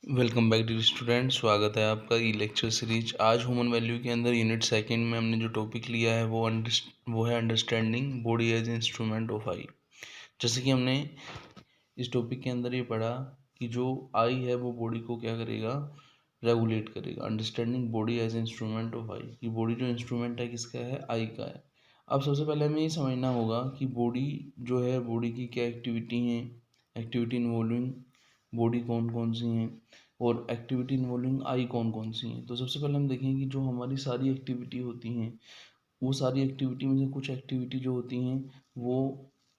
Welcome back dear student. स्वागत है आपका ई लेक्चर सीरीज। आज ह्यूमन वैल्यू के अंदर यूनिट सेकंड में हमने जो टॉपिक लिया है वो है understanding body as instrument of I. जैसे कि हमने इस टॉपिक के अंदर ये पढ़ा कि जो आई है वो बॉडी को क्या करेगा, रेगुलेट करेगा। Understanding body as instrument of I, कि बॉडी जो इंस्ट्रूमेंट है किसका है, आई का है। अब सबसे पहले हमें ये समझना होगा कि बॉडी जो है, बॉडी की क्या एक्टिविटी है, एक्टिविटी इन्वॉल्विंग बॉडी कौन कौन सी हैं और एक्टिविटी इन्वॉल्विंग आई कौन कौन सी हैं। तो सबसे पहले हम देखें कि जो हमारी सारी एक्टिविटी होती हैं, वो सारी एक्टिविटी में से कुछ एक्टिविटी जो होती हैं वो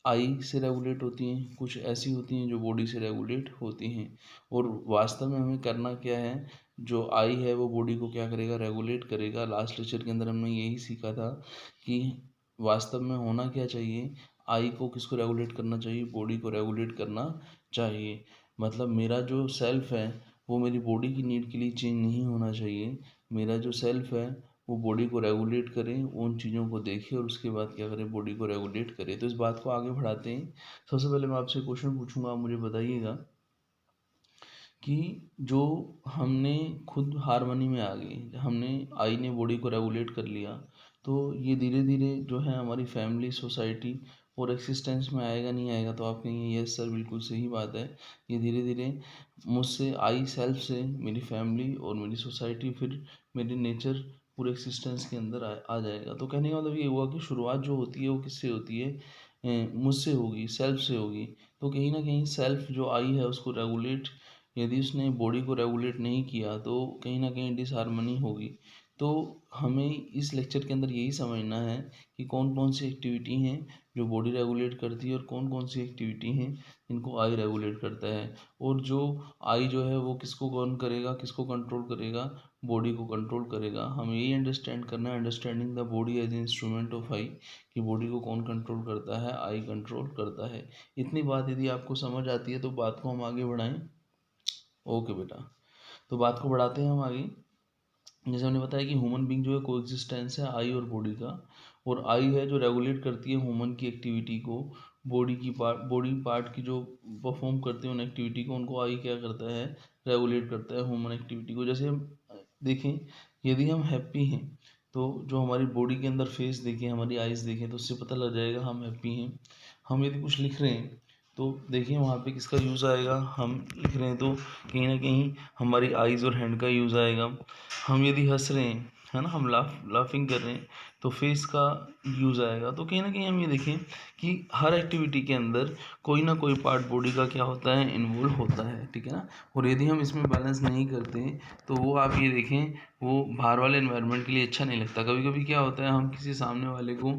आई से रेगुलेट होती हैं, कुछ ऐसी होती हैं जो बॉडी से रेगुलेट होती हैं। और वास्तव में हमें करना क्या है, जो आई है वो बॉडी को क्या करेगा, रेगुलेट करेगा। लास्ट लेक्चर के अंदर हमने यही सीखा था कि वास्तव में होना क्या चाहिए, आई को किसको रेगुलेट करना चाहिए, बॉडी को रेगुलेट करना चाहिए। मतलब मेरा जो सेल्फ है वो मेरी बॉडी की नीड के लिए चेंज नहीं होना चाहिए। मेरा जो सेल्फ है वो बॉडी को रेगुलेट करें, उन चीज़ों को देखें और उसके बाद क्या करें, बॉडी को रेगुलेट करें। तो इस बात को आगे बढ़ाते हैं। सबसे पहले मैं आपसे क्वेश्चन पूछूंगा, आप मुझे बताइएगा कि जो हमने खुद हारमोनी में आ गए, हमने आई ने बॉडी को रेगुलेट कर लिया, तो ये धीरे धीरे जो है हमारी फैमिली, सोसाइटी और एक्सिस्टेंस में आएगा नहीं आएगा। तो आप कहेंगे यस सर, बिल्कुल सही बात है। ये धीरे धीरे मुझसे, आई सेल्फ से मेरी फैमिली और मेरी सोसाइटी, फिर मेरी नेचर पूरे एक्सिस्टेंस के अंदर आ जाएगा। तो कहने का मतलब ये हुआ कि शुरुआत जो होती है वो किससे होती है, मुझसे होगी, सेल्फ से होगी। तो कहीं ना कहीं सेल्फ जो आई है उसको रेगुलेट, यदि उसने बॉडी को रेगुलेट नहीं किया तो कहीं ना कहीं डिसहार्मनी होगी। तो हमें इस लेक्चर के अंदर यही समझना है कि कौन कौन सी एक्टिविटी हैं जो बॉडी रेगुलेट करती है और कौन कौन सी एक्टिविटी हैं जिनको आई रेगुलेट करता है। और जो आई जो है वो किसको कौन करेगा, किसको कंट्रोल करेगा, बॉडी को कंट्रोल करेगा। हमें यही अंडरस्टैंड करना है, understanding the body as instrument of I, कि बॉडी को कौन कंट्रोल करता है, आई कंट्रोल करता है। इतनी बात यदि आपको समझ आती है तो बात को हम आगे बढ़ाएं। ओके बेटा, तो बात को बढ़ाते हैं हम आगे। जैसे हमने बताया कि ह्यूमन बीइंग जो है को एग्जिस्टेंस है आई और बॉडी का, और आई है जो रेगुलेट करती है ह्यूमन की एक्टिविटी को। बॉडी पार्ट की जो परफॉर्म करते हैं उन एक्टिविटी को, उनको आई क्या करता है, रेगुलेट करता है ह्यूमन एक्टिविटी को। जैसे हम देखें, यदि हम हैप्पी हैं तो जो हमारी बॉडी के अंदर फेस देखें, हमारी आइज़ देखें तो उससे पता लग जाएगा हम हैप्पी हैं। हम यदि कुछ लिख रहे हैं तो देखिए वहाँ पे किसका यूज़ आएगा, हम लिख रहे हैं तो कहीं ना कहीं हमारी आइज़ और हैंड का यूज़ आएगा। हम यदि हंस रहे हैं, है ना, हम लाफिंग कर रहे हैं तो फेस का यूज़ आएगा। तो कहीं ना कहीं हम ये देखें कि हर एक्टिविटी के अंदर कोई ना कोई पार्ट बॉडी का क्या होता है, इन्वॉल्व होता है, ठीक है ना। और यदि हम इसमें बैलेंस नहीं करते तो वो आप ये देखें, वो बाहर वाले एनवायरनमेंट के लिए अच्छा नहीं लगता। कभी कभी क्या होता है, हम किसी सामने वाले को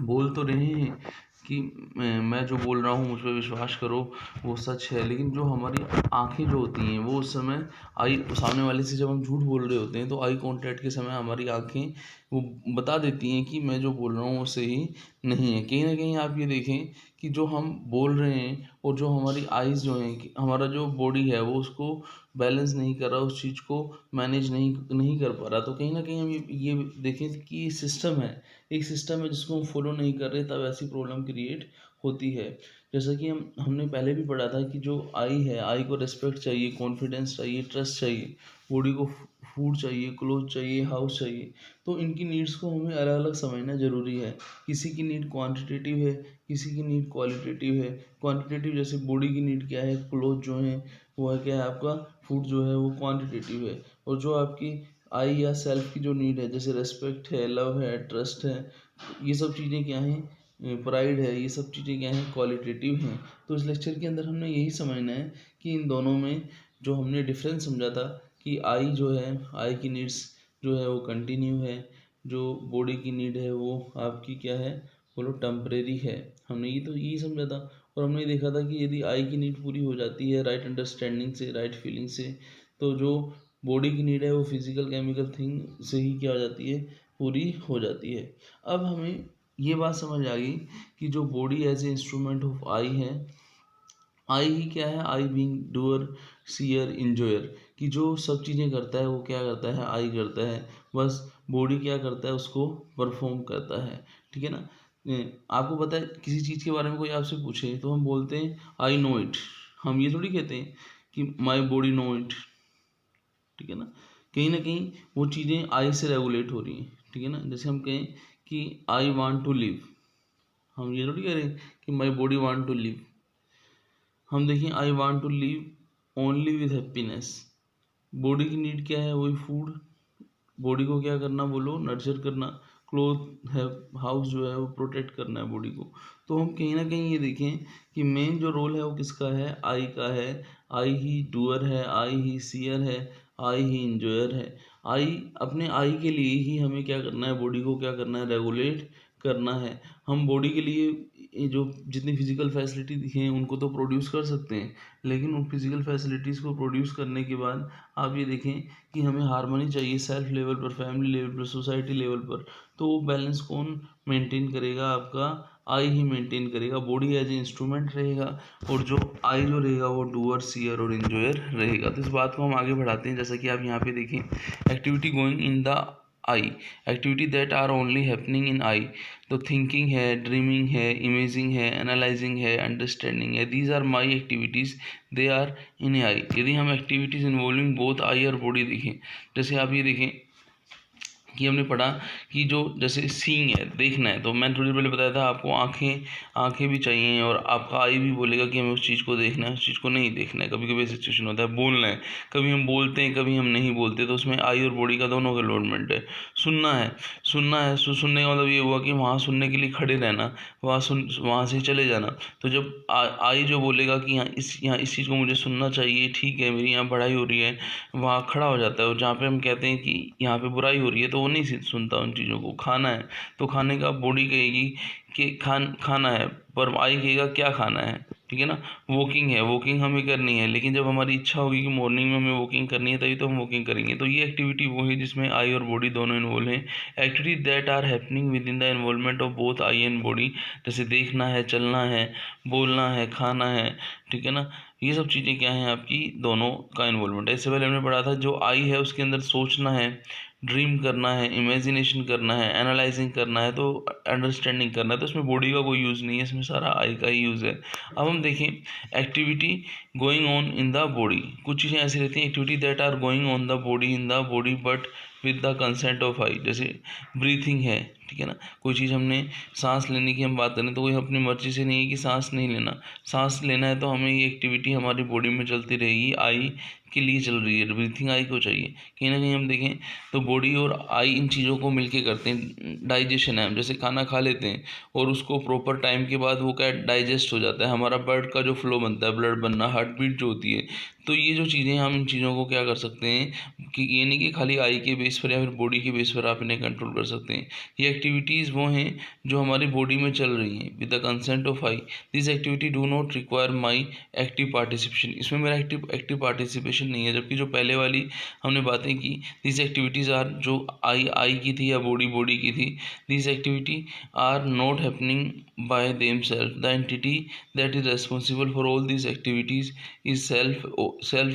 बोल तो रहे हैं कि मैं जो बोल रहा हूँ मुझ पर विश्वास करो, वो सच है, लेकिन जो हमारी आंखें जो होती हैं वो उस समय, आई सामने वाले से जब हम झूठ बोल रहे होते हैं तो आई कांटेक्ट के समय हमारी आंखें वो बता देती हैं कि मैं जो बोल रहा हूँ वो सही नहीं है। कहीं ना कहीं आप ये देखें कि जो हम बोल रहे हैं और जो हमारी आइज़ जो हैं, कि हमारा जो बॉडी है वो उसको बैलेंस नहीं कर रहा, उस चीज़ को मैनेज नहीं कर पा रहा। तो कहीं ना कहीं हम ये देखें कि सिस्टम है, एक सिस्टम है जिसको हम फॉलो नहीं कर रहे, तब ऐसी प्रॉब्लम क्रिएट होती है। जैसा कि हमने पहले भी पढ़ा था कि जो आई है, आई को रिस्पेक्ट चाहिए, कॉन्फिडेंस चाहिए, ट्रस्ट चाहिए, बॉडी को फूड चाहिए, क्लोथ चाहिए, हाउस चाहिए। तो इनकी नीड्स को हमें अलग अलग समझना ज़रूरी है। किसी की नीड क्वांटिटेटिव है, किसी की नीड क्वालिटेटिव है। क्वांटिटेटिव जैसे बॉडी की नीड क्या है, क्लोथ जो है वो है क्या है आपका, फूड जो है वो क्वांटिटेटिव है। और जो आपकी आई या सेल्फ की जो नीड है, जैसे रेस्पेक्ट है, लव है, ट्रस्ट है, ये सब चीज़ें क्या हैं, प्राइड है, ये सब चीज़ें क्या हैं, क्वालिटेटिव हैं। तो इस लेक्चर के अंदर हमने यही समझना है कि इन दोनों में जो हमने डिफरेंस समझा था कि आई जो है, आई की नीड्स जो है वो कंटिन्यू है, जो बॉडी की नीड है वो आपकी क्या है, बोलो टेम्परेरी है। हमने ये तो यही समझा था। और हमने देखा था कि यदि आई की नीड पूरी हो जाती है राइट अंडरस्टैंडिंग से, राइट फीलिंग से, तो जो बॉडी की नीड है वो फिजिकल केमिकल थिंग से ही क्या हो जाती है, पूरी हो जाती है। अब हमें ये बात समझ आ गई कि जो body as a instrument of I है, आई ही क्या है, I being doer, seer, enjoyer, कि जो सब चीज़ें करता है वो क्या करता है, आई करता है। बस बॉडी क्या करता है, उसको परफॉर्म करता है, ठीक है ना। आपको पता है किसी चीज़ के बारे में कोई आपसे पूछे तो हम बोलते हैं आई नो इट। हम ये थोड़ी कहते हैं कि माई बॉडी नो इट, ठीक है ना कहीं वो चीज़ें आई से रेगुलेट हो रही हैं, ठीक है ना। जैसे हम कहें कि आई वांट टू लिव, हम ये थोड़ी कह रहे हैं कि my body want to live. हम देखें I want to live only with happiness. Body की नीड क्या है, वही फूड। बॉडी को क्या करना, बोलो, नर्चर करना। क्लोथ है, हाउस जो है वो प्रोटेक्ट करना है बॉडी को। तो हम कहीं ना कहीं ये देखें कि मेन जो रोल है वो किसका है, आई का है। आई ही डूअर है, आई ही सीयर है, आई ही इंजॉयर है। आई, अपने आई के लिए ही हमें क्या करना है, बॉडी को क्या करना है, रेगुलेट करना है। हम बॉडी के लिए ये जो जितनी फिजिकल फैसिलिटी हैं उनको तो प्रोड्यूस कर सकते हैं, लेकिन उन फिजिकल फैसिलिटीज़ को प्रोड्यूस करने के बाद आप ये देखें कि हमें हार्मनी चाहिए सेल्फ लेवल पर, फैमिली लेवल पर, सोसाइटी लेवल पर। तो वो बैलेंस कौन मेंटेन करेगा, आपका आई ही मेंटेन करेगा। बॉडी एज ए इंस्ट्रूमेंट रहेगा, और जो आई जो रहेगा वो डूअर, सीयर और इंजॉयर रहेगा। तो इस बात को हम आगे बढ़ाते हैं। जैसा कि आप यहाँ पे देखें, activity going in the I, activity that are only happening in I. तो थिंकिंग है, ड्रीमिंग है, इमेजिंग है, एनालाइजिंग है, अंडरस्टैंडिंग है, these are my activities, they are in I. यदि हम एक्टिविटीज़ इन्वॉल्विंग बोथ आई और बॉडी देखें, जैसे आप ये देखें कि हमने पढ़ा कि जो जैसे सीइंग है, देखना है, तो मैंने थोड़ी देर पहले बताया था आपको आंखें भी चाहिए, और आपका आई भी बोलेगा कि हमें उस चीज़ को देखना है, उस चीज़ को नहीं देखना है। कभी कभी सिचुएशन होता है बोलना है, कभी हम बोलते हैं, कभी हम नहीं बोलते, तो उसमें आई और बॉडी का दोनों का इन्वॉल्वमेंट है। सुनना है सुनने का मतलब ये हुआ कि वहाँ सुनने के लिए खड़े रहना, वहाँ से चले जाना। तो जब आई जो बोलेगा कि यहाँ इस चीज़ को मुझे सुनना चाहिए, ठीक है, मेरी यहाँ पढ़ाई हो रही है, वहाँ खड़ा हो जाता है। और जहाँ पे हम कहते हैं कि यहाँ पे बुराई हो रही है, तो वो नहीं सुनता उन चीज़ों को। खाना है तो खाने का बॉडी कहेगी कि खाना है, पर आई कहेगा क्या खाना है, ठीक है ना। वॉकिंग है, वॉकिंग हमें करनी है, लेकिन जब हमारी इच्छा होगी कि मॉर्निंग में हमें वॉकिंग करनी है, तभी तो हम वॉकिंग करेंगे। तो ये एक्टिविटी वो है जिसमें आई और बॉडी दोनों इन्वॉल्व हैं। Activity that are happening within the involvement of both I and body, जैसे देखना है, चलना है, बोलना है, खाना है, ठीक है ना। ये सब चीज़ें क्या हैं, आपकी दोनों का इन्वॉल्वमेंट है। इससे पहले हमने पढ़ा था जो आई है उसके अंदर सोचना है, ड्रीम करना है, इमेजिनेशन करना है, एनालाइजिंग करना है, तो अंडरस्टैंडिंग करना है। तो इसमें बॉडी का कोई यूज़ नहीं है, इसमें सारा आई का ही यूज़ है। अब हम देखें activity going on in the body. कुछ चीज़ें ऐसी रहती हैं, activity that are going on the body in the body but with the consent of I. जैसे ब्रीथिंग है, ठीक है ना। कोई चीज़ हमने सांस लेने की हम बात करें, तो कोई अपनी मर्जी से नहीं है कि सांस नहीं लेना। सांस लेना है तो हमें ये एक्टिविटी हमारी बॉडी में चलती रहेगी, आई के लिए चल रही है, ब्रीथिंग आई को चाहिए। कहीं ना कहीं हम देखें तो बॉडी और आई इन चीज़ों को मिलके करते हैं। डाइजेशन है, हम जैसे खाना खा लेते हैं और उसको प्रॉपर टाइम के बाद वो क्या डाइजेस्ट हो जाता है, हमारा ब्लड का जो फ्लो बनता है, ब्लड बनना, हार्ट बीट जो होती है। तो ये जो चीज़ें, हम इन चीज़ों को क्या कर सकते हैं कि ये नहीं कि खाली आई के बेस पर या फिर बॉडी के बेस पर आप इन्हें कंट्रोल कर सकते हैं। ये एक्टिविटीज़ वो हैं जो हमारी बॉडी में चल रही हैं with the consent of I. This activity do not require my active participation. इसमें मेरा एक्टिव पार्टिसिपेशन नहीं है। जबकि जो पहले वाली हमने बातें की, दिस एक्टिविटीज़ आर, जो आई की थी या बॉडी की थी, this activity are not happening by them self. The entity that is responsible for all this activities is self.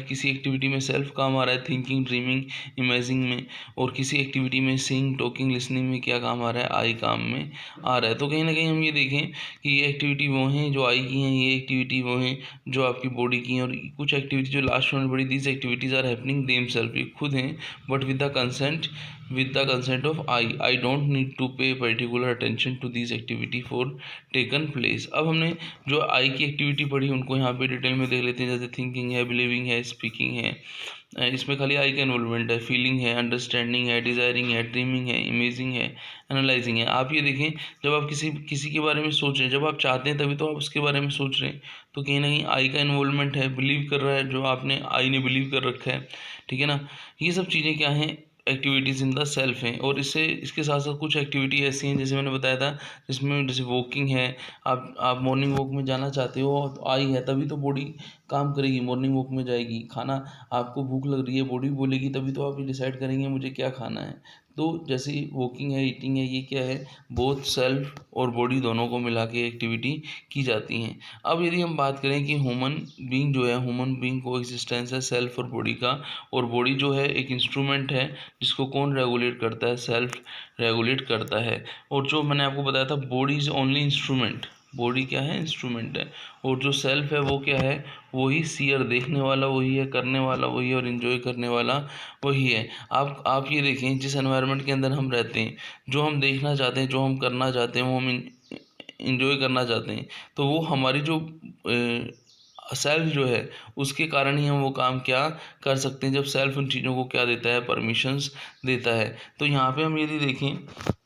किसी एक्टिविटी में सेल्फ काम आ रहा है, थिंकिंग, ड्रीमिंग, इमेजिंग में, और किसी एक्टिविटी में सिंग, टॉकिंग, लिसनिंग में क्या काम आ रहा है, आई काम में आ रहा है। तो कहीं ना कहीं हम ये देखें कि ये एक्टिविटी वो हैं जो आई की हैं, ये एक्टिविटी वो हैं जो आपकी बॉडी की हैं, और कुछ एक्टिविटी जो लास्ट में बड़ी, these activities are happening themselves, ये खुद हैं, but with the consent of I don't need to pay particular attention to this activity for taken place. अब हमने जो आई की एक्टिविटी पढ़ी उनको यहाँ पे डिटेल में देख लेते हैं। जैसे थिंकिंग है, बिलीविंग है, स्पीकिंग है, इसमें खाली आई का इन्वॉल्वमेंट है। फीलिंग है, अंडरस्टैंडिंग है, डिज़ायरिंग है, ड्रीमिंग है, इमेजिंग है, एनालाइजिंग है। आप ये देखें, जब आप किसी के बारे में सोच रहे हैं, जब आप चाहते हैं तभी तो आप उसके बारे में सोच रहे हैं, तो कहीं ना कहीं आई का इन्वॉल्वमेंट है, बिलीव कर रहा है, जो आपने आई ने बिलीव कर रखा है, ठीक है ना। ये सब चीज़ें क्या हैं, एक्टिविटीज़ इन द सेल्फ हैं। और इसके साथ साथ कुछ एक्टिविटी ऐसी हैं, जैसे मैंने बताया था, जिसमें जैसे वॉकिंग है, आप मॉर्निंग वॉक में जाना चाहते हो तो आई है, तभी तो बॉडी काम करेगी, मॉर्निंग वॉक में जाएगी। खाना, आपको भूख लग रही है, बॉडी बोलेगी, तभी तो आप डिसाइड करेंगे मुझे क्या खाना है। तो जैसे वॉकिंग है, ईटिंग है, ये क्या है, बोथ सेल्फ और बॉडी दोनों को मिला के एक्टिविटी की जाती हैं। अब यदि हम बात करें कि ह्यूमन बीइंग जो है, ह्यूमन बीइंग को एग्जिस्टेंस है सेल्फ और बॉडी का, और बॉडी जो है एक इंस्ट्रूमेंट है जिसको कौन रेगुलेट करता है, सेल्फ रेगुलेट करता है। और जो मैंने आपको बताया था, body is only instrument, body क्या है, इंस्ट्रूमेंट है। और जो सेल्फ है वो क्या है, वही सीयर, देखने वाला वही है, करने वाला वही है, और इन्जॉय करने वाला वही है। आप ये देखें, जिस एनवायरनमेंट के अंदर हम रहते हैं, जो हम देखना चाहते हैं, जो हम करना चाहते हैं, वो हम इंजॉय करना चाहते हैं, तो वो हमारी जो सेल्फ जो है, उसके कारण ही हम वो काम क्या कर सकते हैं, जब सेल्फ उन चीज़ों को क्या देता है, परमिशंस देता है। तो यहाँ पे हम यदि देखें,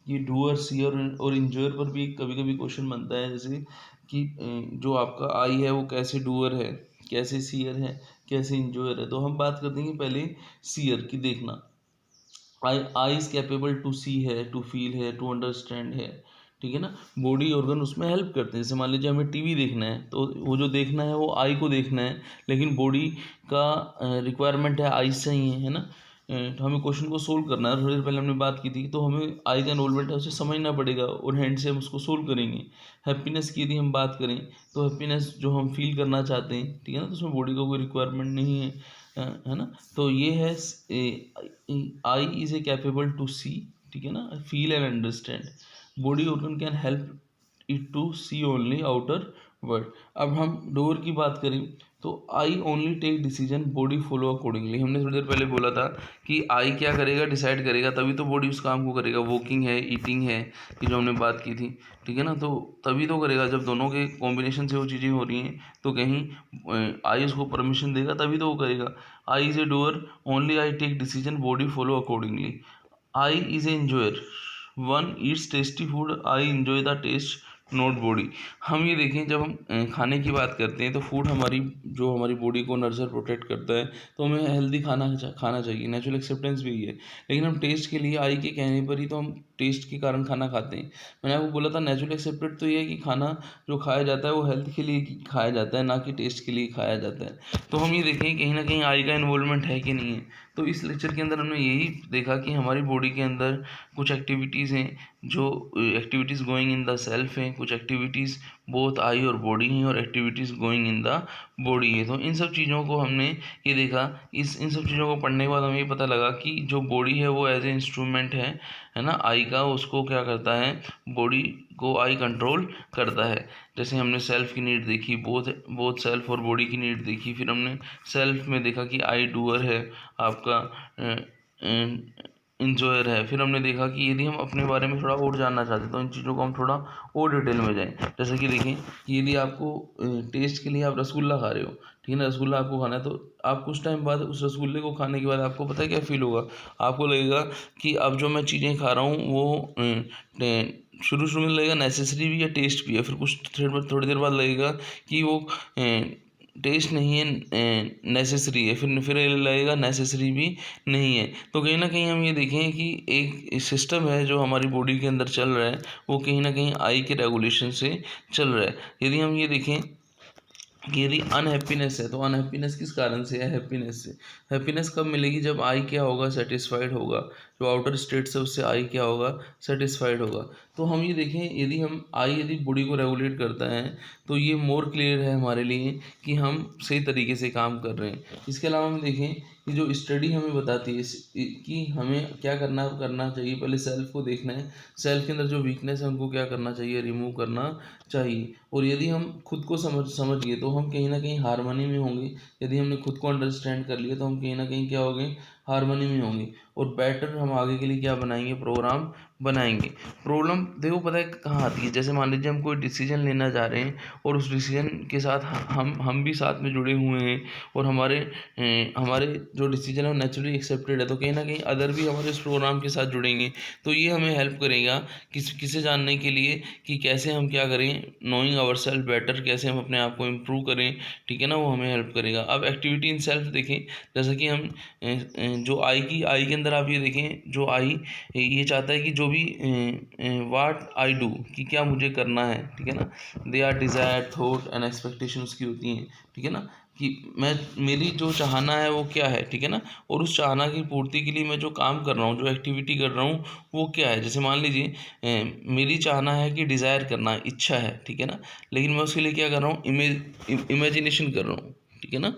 ये डूअर, सीयर और इंजॉयर पर भी कभी कभी क्वेश्चन बनता है, जैसे कि जो आपका आई है वो कैसे डूअर है, कैसे सीयर है, कैसे इंजॉयर है। तो हम बात करते हैं कि पहले सीयर की देखना। आई इज़ कैपेबल टू सी है, टू फील है, टू अंडरस्टैंड है, ठीक है ना। बॉडी ऑर्गन उसमें हेल्प करते हैं। जैसे मान लीजिए हमें टीवी देखना है, तो वो जो देखना है वो आई को देखना है, लेकिन बॉडी का रिक्वायरमेंट है आई से ही है ना। तो हमें क्वेश्चन को सोल्व करना है, थोड़ी देर पहले हमने बात की थी, तो हमें आई का इन्वॉल्वमेंट है उसे समझना पड़ेगा, और हैंड से हम उसको सोल्व करेंगे। हैप्पीनेस की यदि हम बात करें, तो हैप्पीनेस जो हम फील करना चाहते हैं, ठीक है ना, तो उसमें बॉडी का कोई रिक्वायरमेंट नहीं है, है ना। तो ये है I is a capable to see, ठीक है ना, feel and understand. Body organ can help it to see only outer world. अब हम डोर की बात करें, तो I only take decision, body follow accordingly. हमने थोड़ी देर पहले बोला था कि आई क्या करेगा, डिसाइड करेगा, तभी तो बॉडी उस काम को करेगा। वॉकिंग है, ईटिंग है, ये जो हमने बात की थी, ठीक है ना, तो तभी तो करेगा जब दोनों के कॉम्बिनेशन से वो चीज़ें हो रही हैं। तो कहीं आई उसको परमिशन देगा तभी तो वो करेगा। I is a doer, only I take decision, body follow accordingly. I is a enjoyer, one eats tasty food, I enjoy the taste, not body. हम ये देखें, जब हम खाने की बात करते हैं, तो फूड हमारी जो हमारी बॉडी को नर्चर प्रोटेक्ट करता है, तो हमें हेल्दी खाना चाहिए, नेचुरल एक्सेप्टेंस भी है। लेकिन हम टेस्ट के लिए, आई के कहने पर ही तो हम टेस्ट के कारण खाना खाते हैं। मैंने आपको बोला था नेचुरल एक्सेप्टेड तो ये है कि खाना जो खाया जाता है वो हेल्थ के लिए खाया जाता है, ना कि टेस्ट के लिए खाया जाता है। तो हम ये देखें कहीं ना कहीं आई का इन्वॉल्वमेंट है कि नहीं है। तो इस लेक्चर के अंदर हमने यही देखा कि हमारी बॉडी के अंदर कुछ एक्टिविटीज़ हैं, जो activities going in the self हैं, कुछ एक्टिविटीज़ बोथ आई और बॉडी हैं, और activities going in the body है। तो इन सब चीज़ों को हमने ये देखा, इन सब चीज़ों को पढ़ने के बाद हमें ये पता लगा कि जो बॉडी है वो एज ए इंस्ट्रूमेंट है ना, आई का, उसको क्या करता है, बॉडी को आई कंट्रोल करता है। जैसे हमने सेल्फ की नीड देखी, बोथ बोथ सेल्फ और बॉडी की नीड देखी। फिर हमने सेल्फ में देखा कि आई डूअर है, आपका इंजॉयर है। फिर हमने देखा कि यदि हम अपने बारे में थोड़ा और जानना चाहते हैं, तो इन चीज़ों को हम थोड़ा और डिटेल में जाएं। जैसे कि देखें कि यदि आपको टेस्ट के लिए आप रसगुल्ला खा रहे हो, ठीक है ना, रसगुल्ला आपको खाना है, तो आप कुछ टाइम बाद उस रसगुल्ले को खाने के बाद आपको पता है क्या फील होगा। आपको लगेगा कि अब जो मैं चीज़ें खा रहा हूँ वो शुरू शुरू में लगेगा नेसेसरी भी है, टेस्ट भी है। फिर कुछ थोड़ी देर बाद लगेगा कि वो टेस्ट नहीं है, नेसेसरी है। फिर लगेगा नेसेसरी भी नहीं है। तो कहीं ना कहीं हम ये देखें कि एक सिस्टम है जो हमारी बॉडी के अंदर चल रहा है, वो कहीं ना कहीं आई के रेगुलेशन से चल रहा है। यदि हम ये देखें कि यदि अनहैप्पीनेस है, तो अनहैप्पीनेस किस कारण से है, हैप्पीनेस से। हैप्पीनेस कब मिलेगी, जब आई क्या होगा, सेटिस्फाइड होगा। जो आउटर स्टेट से उससे आई क्या होगा, सेटिस्फाइड होगा। तो हम ये देखें, यदि हम आई यदि बॉडी को रेगुलेट करता है, तो ये मोर क्लियर है हमारे लिए कि हम सही तरीके से काम कर रहे हैं। इसके अलावा हम देखें कि जो स्टडी हमें बताती है कि हमें क्या करना चाहिए, पहले सेल्फ को देखना है, सेल्फ के अंदर जो वीकनेस है उनको क्या करना चाहिए, रिमूव करना चाहिए। और यदि हम खुद को समझ गए, तो हम कहीं ना कहीं हारमोनी में होंगे। यदि हमने खुद को अंडरस्टैंड कर लिया, तो हम कहीं ना कहीं क्या होंगे, हारमोनी में होंगे, और बेटर हम आगे के लिए क्या बनाएंगे, प्रोग्राम बनाएंगे। प्रॉब्लम देखो पता है कहाँ आती है, जैसे मान लीजिए हम कोई डिसीजन लेना जा रहे हैं, और उस डिसीजन के साथ हम भी साथ में जुड़े हुए हैं, और हमारे जो डिसीजन है वो नेचुरली एक्सेप्टेड है, तो कहीं ना कहीं अदर भी हमारे इस प्रोग्राम के साथ जुड़ेंगे। तो ये हमें हेल्प करेगा किसे जानने के लिए कि कैसे हम क्या करें, नोइंग आवर सेल्फ बेटर, कैसे हम अपने आप को इम्प्रूव करें, ठीक है ना, वो हमें हेल्प करेगा। अब एक्टिविटी इन सेल्फ देखें, जैसा कि हम जो आई के अंदर आप ये देखें, जो आई ये चाहता है कि जो भी वाट आई डू, कि क्या मुझे करना है, ठीक है ना। They are desire, thought and expectation उसकी होती हैं, ठीक है ना, कि मेरी जो चाहना है वो क्या है, ठीक है ना, और उस चाहना की पूर्ति के लिए मैं जो काम कर रहा हूँ, जो एक्टिविटी कर रहा हूँ, वो क्या है। जैसे मान लीजिए मेरी चाहना है कि डिज़ायर करना, इच्छा है, ठीक है ना, लेकिन मैं उसके लिए क्या कर रहा हूँ, इमेजिनेशन कर रहा हूँ, ठीक है ना।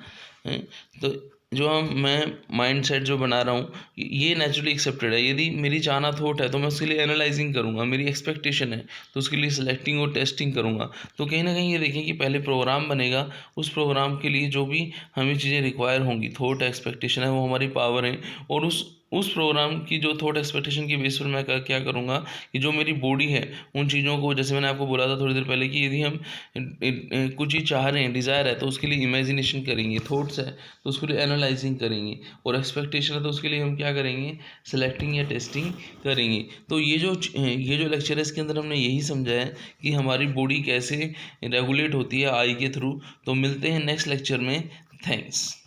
तो मैं माइंड सेट जो बना रहा हूँ ये नेचुरली एक्सेप्टेड है। यदि मेरी चाहना थॉट है तो मैं उसके लिए एनालाइजिंग करूँगा, मेरी एक्सपेक्टेशन है तो उसके लिए सिलेक्टिंग और टेस्टिंग करूँगा। तो कहीं ना कहीं ये देखें कि पहले प्रोग्राम बनेगा, उस प्रोग्राम के लिए जो भी हमें चीज़ें रिक्वायर होंगी, थॉट एक्सपेक्टेशन है, वो हमारी पावर है। और उस प्रोग्राम की जो थॉट एक्सपेक्टेशन की बेस पर मैं क्या करूँगा कि जो मेरी बॉडी है उन चीज़ों को, जैसे मैंने आपको बोला था थोड़ी देर पहले कि यदि हम कुछ चीज़ चाह रहे हैं, डिज़ायर है, तो उसके लिए इमेजिनेशन करेंगे, थॉट्स है तो उसके लिए एनालाइजिंग करेंगे, और एक्सपेक्टेशन है तो उसके लिए हम क्या करेंगे, सिलेक्टिंग या टेस्टिंग करेंगे। तो ये जो लेक्चर है इसके अंदर हमने यही समझा है कि हमारी बॉडी कैसे रेगुलेट होती है आई के थ्रू। तो मिलते हैं नेक्स्ट लेक्चर में। थैंक्स।